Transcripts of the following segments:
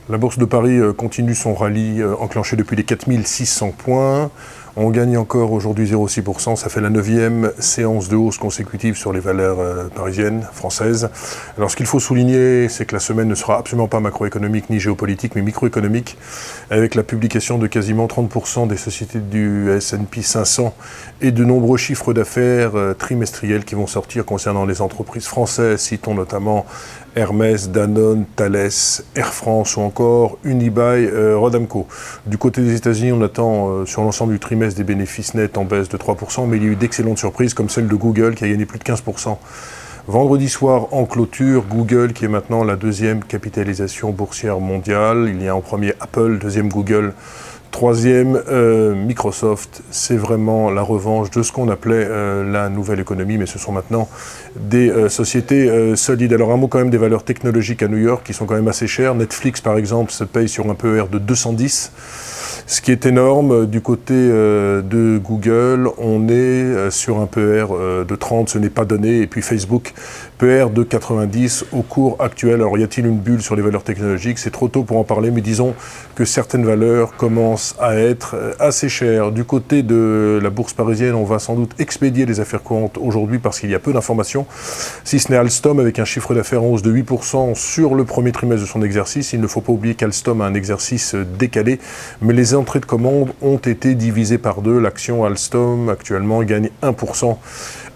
La Bourse de Paris continue son rallye enclenché depuis les 4600 points. On gagne encore aujourd'hui 0,6%, ça fait la 9e séance de hausse consécutive sur les valeurs parisiennes, françaises. Alors ce qu'il faut souligner, c'est que la semaine ne sera absolument pas macroéconomique ni géopolitique, mais microéconomique, avec la publication de quasiment 30% des sociétés du S&P 500 et de nombreux chiffres d'affaires trimestriels qui vont sortir concernant les entreprises françaises. Citons notamment Hermès, Danone, Thales, Air France ou encore Unibail, Rodamco. Du côté des États-Unis, on attend sur l'ensemble du trimestre des bénéfices nets en baisse de 3%, mais il y a eu d'excellentes surprises comme celle de Google qui a gagné plus de 15%. Vendredi soir, en clôture, Google qui est maintenant la deuxième capitalisation boursière mondiale. Il y a en premier Apple, deuxième Google, troisième Microsoft. C'est vraiment la revanche de ce qu'on appelait la nouvelle économie, mais ce sont maintenant des sociétés solides. Alors un mot quand même des valeurs technologiques à New York qui sont quand même assez chères. Netflix par exemple se paye sur un PER de 210. Ce qui est énorme, du côté de Google, on est sur un PER de 30, ce n'est pas donné, et puis Facebook, PER de 90 au cours actuel. Alors y a-t-il une bulle sur les valeurs technologiques? C'est trop tôt pour en parler, mais disons que certaines valeurs commencent à être assez chères. Du côté de la bourse parisienne, on va sans doute expédier les affaires courantes aujourd'hui parce qu'il y a peu d'informations, si ce n'est Alstom avec un chiffre d'affaires en hausse de 8% sur le premier trimestre de son exercice. Il ne faut pas oublier qu'Alstom a un exercice décalé, mais les entrées de commandes ont été divisées par deux. L'action Alstom actuellement gagne 1%.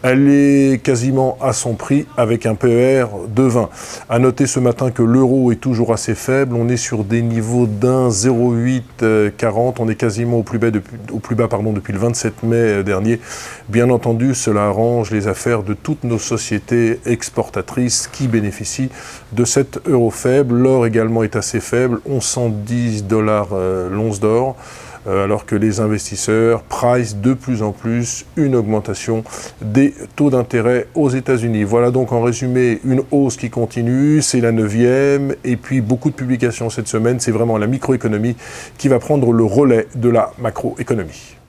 Elle est quasiment à son prix avec un PER de 20. À noter ce matin que l'euro est toujours assez faible. On est sur des niveaux d'1,0840. On est quasiment au plus bas depuis le 27 mai dernier. Bien entendu, cela arrange les affaires de toutes nos sociétés exportatrices qui bénéficient de cet euro faible. L'or également est assez faible, 1110 $ l'once d'or. Alors que les investisseurs price de plus en plus une augmentation des taux d'intérêt aux États-Unis. Voilà donc en résumé une hausse qui continue, c'est la 9e, et puis beaucoup de publications cette semaine, c'est vraiment la microéconomie qui va prendre le relais de la macroéconomie.